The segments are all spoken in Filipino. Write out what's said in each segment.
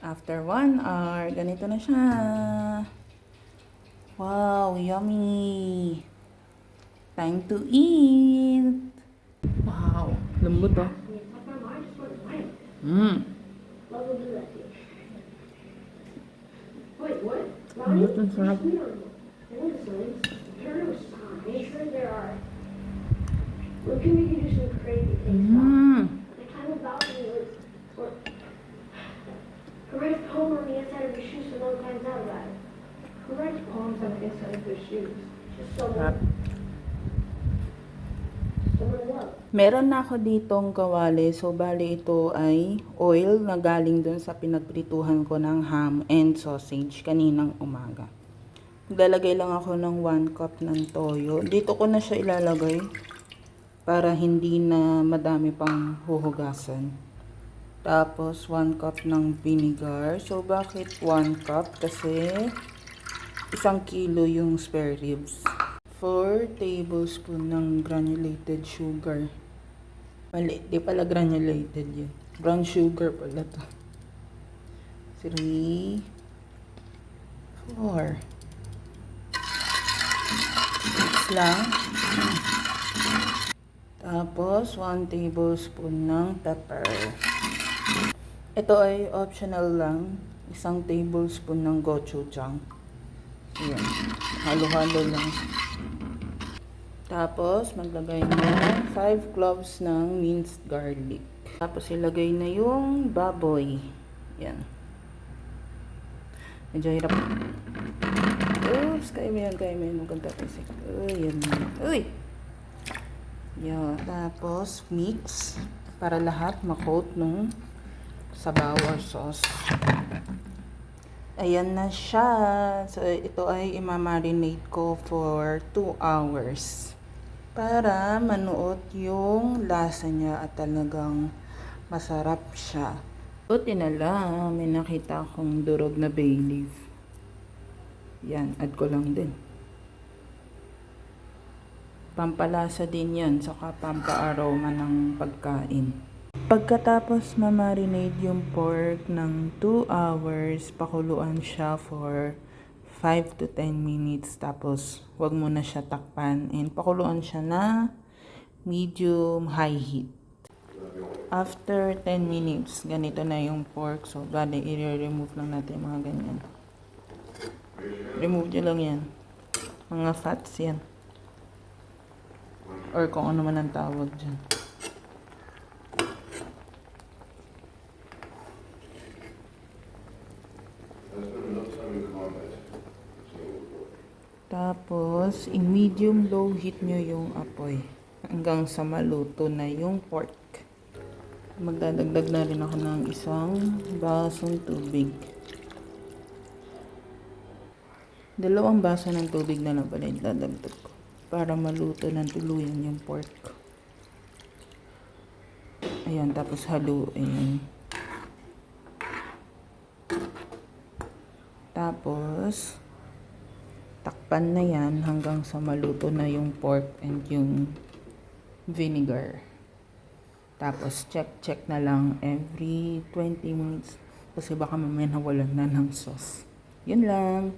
After 1 hour, ganito na siya. Wow, yummy! Time to eat! Wow, lambot oh. Lambot, ang sarap. What can make you do some crazy things? Like climb a balcony or write a poem on the inside of your shoes so no one finds out about it. Who writes poems on the inside of their shoes? Just someone. Someone what? Meron na ako ditong kawali. So, bali ito ay oil na galing dun sa pinagprituhan ko ng ham and sausage kaninang umaga. Maglalagay lang ako ng 1 cup ng toyo. Dito ko na siya ilalagay para hindi na madami pang huhugasan. Tapos, 1 cup ng vinegar. So, bakit 1 cup? Kasi 1 kilo yung spare ribs. 4 tablespoon ng granulated sugar. Mali, di pala granulated yun. Brown sugar pala to. 3, 4. Mix lang. Tapos, 1 tablespoon ng pepper. Ito ay optional lang. 1 tablespoon ng gochujang. Ayan. Halo-halo lang. Tapos, maglagay ng 5 cloves ng minced garlic. Tapos, ilagay na yung baboy. Yan. Medyo hirap. Oops, kaya mo yan. Maganda kasi. Uy, yan. Uy! Yan. Tapos, mix para lahat makoat nung sabaw or sauce. Ayan na siya. So, ito ay imamarinate ko for 2 hours. Para manuot yung lasa niya at talagang masarap siya. Buti na lang, may nakita akong durog na bay leaf. Yan, add ko lang din. Pampalasa din yan, saka pampa-aroma ng pagkain. Pagkatapos ma-marinate yung pork ng 2 hours, pakuluan siya for 5 to 10 minutes. Tapos, wag mo na siya takpan. And pakuluan siya na medium high heat. After 10 minutes, ganito na yung pork. So, bali, i-remove lang natin mga ganyan. Remove nyo lang yan. Mga fats yan. Or kung ano man ang tawag dyan. Tapos, i-medium low heat nyo yung apoy hanggang sa maluto na yung pork. Magdadagdag na rin ako ng 1 basong tubig. 2 baso ng tubig na lang pala idadagdag ko para maluto ng tuluyan yung pork. Ayan, tapos haluin. Tapos, takpan na yan hanggang sa maluto na yung pork and yung vinegar. Tapos, check na lang every 20 minutes kasi baka mamaya nawalan na ng sauce. Yun lang.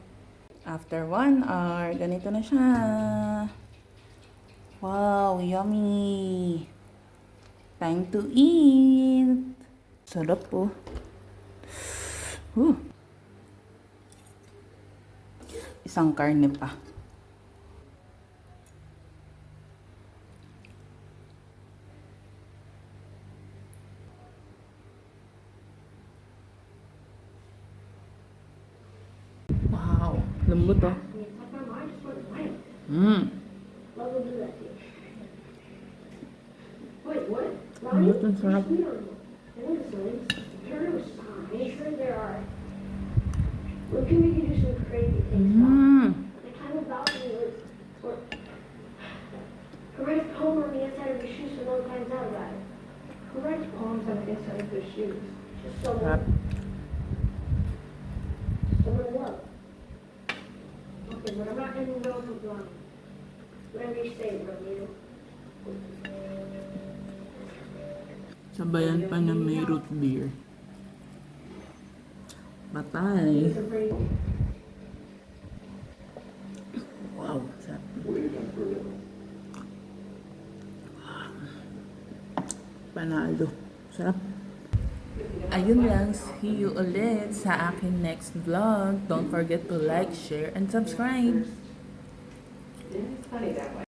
After 1 hour, ganito na siya. Wow, yummy! Time to eat! Sarap po. Isang karne pa. Wow, lambot oh. Lambot, ang sarap. What can make you do some crazy things? Like climb a balcony or write a poem on the inside of your shoes so no one finds out about it. Who writes poems on the inside of their shoes? Just someone. Someone what? Okay, but I'm not going to go for blind. Whatever you say, Romeo. Sabayan pa ng may root beer. Patay. It's a break. Wow, sarap. Panalo. Sarap. Ayun lang, see you ulit sa aking next vlog. Don't forget to like, share, and subscribe. It's funny that way.